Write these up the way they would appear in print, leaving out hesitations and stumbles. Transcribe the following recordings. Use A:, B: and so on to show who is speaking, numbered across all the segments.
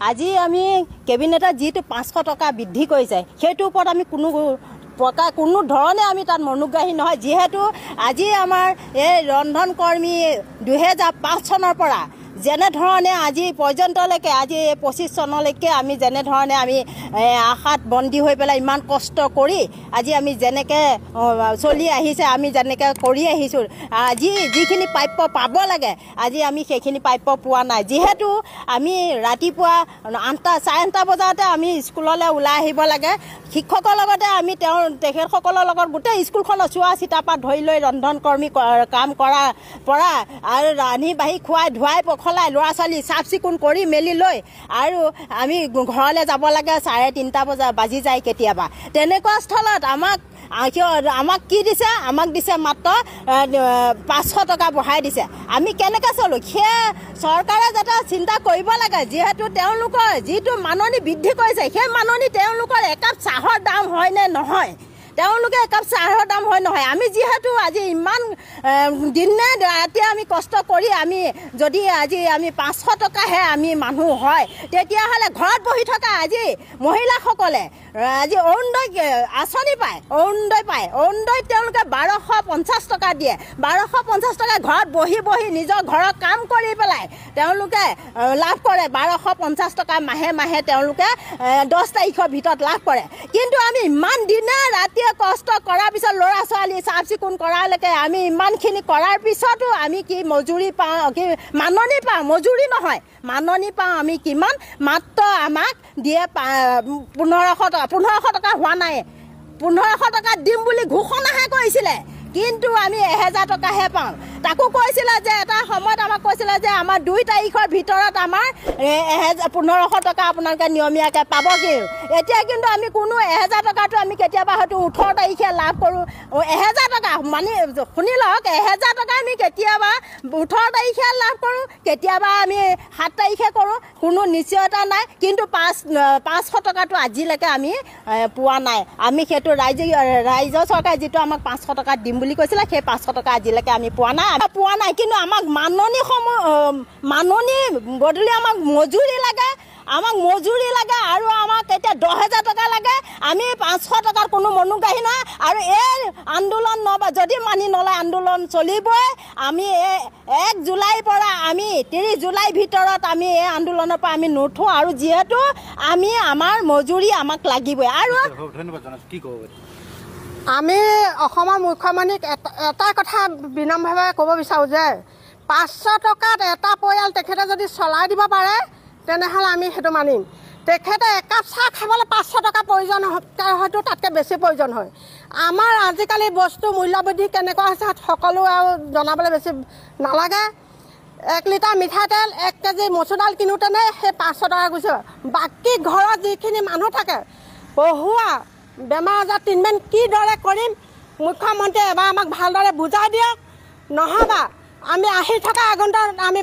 A: আজি আমি কেবিনেটত যিটো 500 টকা বৃদ্ধি কৰিছে সেইটোৰ ওপৰত আমি কোনো ধৰণে আমি তাত মনোগ্ৰাহী নহয়। যিহেতু আজি আমাৰ এই ৰন্ধন কৰ্মী 2005 চনৰ পৰা যেনেধৰণে আজি পৰ্যন্তলৈকে আজি 25 চনলৈকে আমি যেনেধৰণে আমি আশাত বন্দী হৈ পেলাই ইমান কষ্ট কৰি আজি আমি যেনেকৈ চলি আহিছে, আমি যেনেকৈ কৰি আহিছোঁ, আজি যিখিনি প্ৰাপ্য পাব লাগে আজি আমি সেইখিনি প্ৰাপ্য পোৱা নাই। যিহেতু আমি ৰাতিপুৱা 8:30 বজাতে আমি স্কুললৈ ওলাই আহিব লাগে। শিক্ষকৰ লগতে আমি তেখেতসকলৰ লগত গোটেই স্কুলখনৰ চোৱা চিতাৰ পৰা ধৰি লৈ ৰন্ধন কৰ্মী কাম কৰাৰ পৰা আৰু ৰান্ধি বাঢ়ি খুৱাই ধুৱাই পখলাই ল'ৰা ছোৱালী চাফ চিকুণ কৰি মেলি লৈ আৰু আমি ঘৰলৈ যাব লাগে 3:30 বাজি যায় কেতিয়াবা। তেনেকুৱা স্থলত আমাক কি দিছে? আমাক দিছে মাত্ৰ 500 টকা বঢ়াই দিছে। আমি কেনেকৈ চলোঁ? সেই চৰকাৰে যাতে চিন্তা কৰিব লাগে। যিহেতু তেওঁলোকৰ যিটো মাননি বৃদ্ধি কৰিছে সেই মাননি তেওঁলোকৰ একাপ চাহৰ দাম হয় নে নহয়? তেওঁলোকে একাপ চাহৰ দাম হয় নহয়। আমি যিহেতু আজি ইমান দিনে ৰাতিয়ে আমি কষ্ট কৰি আমি যদি আজি আমি 500 টকাহে আমি মানুহ হয়, তেতিয়াহ'লে ঘৰত বহি থকা আজি মহিলাসকলে আজি অৰুণোদয় আঁচনি পায়, অৰুণোদয় তেওঁলোকে 1250 টকা দিয়ে। 1250 টকা ঘৰত বহি নিজৰ ঘৰৰ কাম কৰি পেলাই তেওঁলোকে লাভ কৰে। 1250 টকা মাহে তেওঁলোকে 10 তাৰিখৰ ভিতৰত লাভ কৰে। কিন্তু আমি ইমান দিনে ৰাতিয়ে কষ্ট কৰাৰ পিছত ল'ৰা ছোৱালী চাফ চিকুণ কৰালৈকে আমি ইমানখিনি কৰাৰ পিছতো আমি কি মজুৰি পাওঁ? কি মাননি পাওঁ? মজুৰি নহয়, মাননি পাওঁ আমি কিমান? মাত্ৰ আমাক দিয়ে 1500 টকা হোৱা নাই। 1500 টকা দিম বুলি ঘোষণাহে কৰিছিলে, কিন্তু আমি 1000 টকাহে পাওঁ। তাকো কৈছিলে যে এটা সময়ত আমাক কৈছিলে যে আমাৰ 2 তাৰিখৰ ভিতৰত আমাৰ 1500 টকা আপোনালোকে নিয়মীয়াকৈ পাব। এতিয়া কিন্তু আমি কোনো 1000 টকাটো আমি কেতিয়াবা হয়তো 18 তাৰিখে লাভ কৰোঁ। 1000 টকা মানে শুনি লওক, 1000 টকা আমি কেতিয়াবা 18 তাৰিখে লাভ কৰোঁ, কেতিয়াবা আমি 7 তাৰিখে কৰোঁ, কোনো নিশ্চয়তা নাই। কিন্তু 500 টকাটো আজিলৈকে আমি পোৱা নাই। আমি সেইটো ৰাইজৰ চৰকাৰে যিটো আমাক 500 টকা দিম বুলি কৈছিলে সেই 500 টকা আজিলৈকে আমি পোৱা নাই। কিন্তু আমাক মাননি বদলি আমাক মজুৰি লাগে, আৰু আমাক এতিয়া 10,000 টকা লাগে। আমি 500 টকাৰ কোনো মনোগ্ৰাহী নাই। আৰু এই আন্দোলন যদি মানি নলয়, আন্দোলন চলিবই। আমি 1 জুলাইৰ পৰা আমি 30 জুলাইৰ ভিতৰত আমি এই আন্দোলনৰ পৰা আমি নুঠোঁ। আৰু যিহেতু আমাৰ মজুৰি আমাক লাগিবই। আৰু
B: আমি অসমৰ মুখ্যমন্ত্ৰীক এটা কথা বিনম্ৰভাৱে ক'ব বিচাৰোঁ যে 500 টকাত এটা পৰিয়াল তেখেতে যদি চলাই দিব পাৰে তেনেহ'লে আমি সেইটো মানিম। তেখেতে একাপ চাহ খাবলৈ 500 টকা প্ৰয়োজন হয়তো তাতকৈ বেছি প্ৰয়োজন হয়। আমাৰ আজিকালি বস্তু মূল্যবৃদ্ধি কেনেকুৱা হৈছে সকলো আৰু জনাবলৈ বেছি নালাগে। 1 লিটাৰ মিঠাতেল 1 কেজি মচুৰ দাইল কিনোতেনে সেই 500 টকা গৈছে। বাকী ঘৰত যিখিনি মানুহ থাকে পঢ়ুৱা বেমাৰ আজাৰ ট্ৰিটমেণ্ট কিদৰে কৰিম মুখ্যমন্ত্ৰীয়ে এবাৰ আমাক ভালদৰে বুজাই দিয়ক। নহ'বা আমি আহি থকা আগন্তুক আমি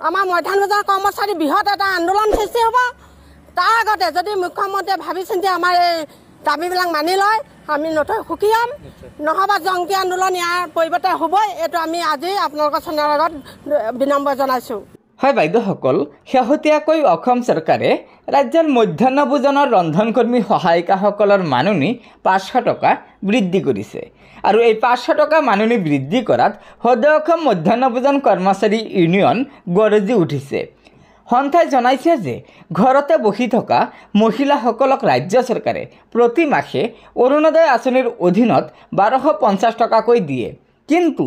B: আমাৰ মধ্যাহ্ন ভোজনৰ কৰ্মচাৰী বৃহৎ এটা আন্দোলন সৃষ্টি হ'ব। তাৰ আগতে যদি মুখ্যমন্ত্ৰীয়ে ভাবি চিন্তি আমাৰ এই দাবীবিলাক মানি লয় আমি নথৈ সুখী হ'ম। নহ'বা জংকী আন্দোলন ইয়াৰ পৰিৱৰ্তে হ'বই। এইটো আমি আজি আপোনালোকৰ চেনেলৰ আগত বিনম্ৰ জনাইছোঁ।
C: হয় বাইদেউসকল, শেহতীয়াকৈ অসম চৰকাৰে ৰাজ্যৰ মধ্যাহ্ন ভোজনৰ ৰন্ধনকৰ্মী সহায়িকাসকলৰ মাননি 500 টকা বৃদ্ধি কৰিছে। আৰু এই 500 টকা মাননি বৃদ্ধি কৰাত সদৌ অসম মধ্যাহ্ন ভোজন কৰ্মচাৰী ইউনিয়ন গৰজি উঠিছে। সন্থাই জনাইছে যে ঘৰতে বহি থকা মহিলাসকলক ৰাজ্য চৰকাৰে প্ৰতি মাহে অৰুণোদয় আঁচনিৰ অধীনত 1250 টকাকৈ দিয়ে, কিন্তু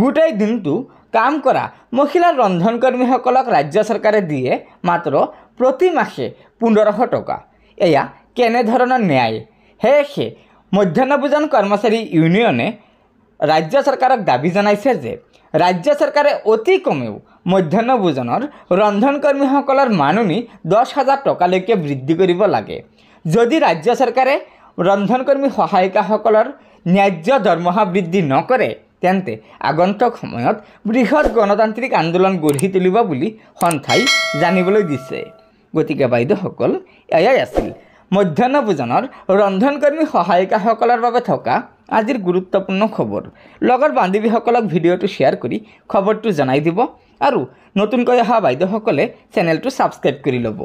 C: গোটেই দিনটো কাম কৰা মহিলা ৰন্ধনকৰ্মীসকলক ৰাজ্য চৰকাৰে দিয়ে মাত্ৰ প্ৰতি মাহে 1500 টকা। এয়া কেনেধৰণৰ ন্যায়? সেয়েহে মধ্যাহ্ন ভোজন কৰ্মচাৰী ইউনিয়নে ৰাজ্য চৰকাৰক দাবী জনাইছে যে ৰাজ্য চৰকাৰে অতি কমেও মধ্যাহ্ন ভোজনৰ ৰন্ধনকৰ্মীসকলৰ মাননি 10,000 টকালৈকে বৃদ্ধি কৰিব লাগে। যদি ৰাজ্য চৰকাৰে ৰন্ধনকৰ্মী সহায়িকাসকলৰ ন্যায্য দৰমহা বৃদ্ধি নকৰে তেন্তে আগন্তুক সময়ত বৃহৎ গণতান্ত্ৰিক আন্দোলন গঢ়ি তুলিব বুলি সন্থাই জানিবলৈ দিছে। গতিকে বাইদেউসকল, এয়াই আছিল মধ্যাহ্ন ভোজনৰ ৰন্ধনকৰ্মী সহায়িকাসকলৰ বাবে থকা আজিৰ গুৰুত্বপূৰ্ণ খবৰ। লগৰ বান্ধৱীসকলক ভিডিঅ'টো শ্বেয়াৰ কৰি খবৰটো জনাই দিব আৰু নতুনকৈ অহা বাইদেউসকলে চেনেলটো ছাবস্ক্ৰাইব কৰি ল'ব।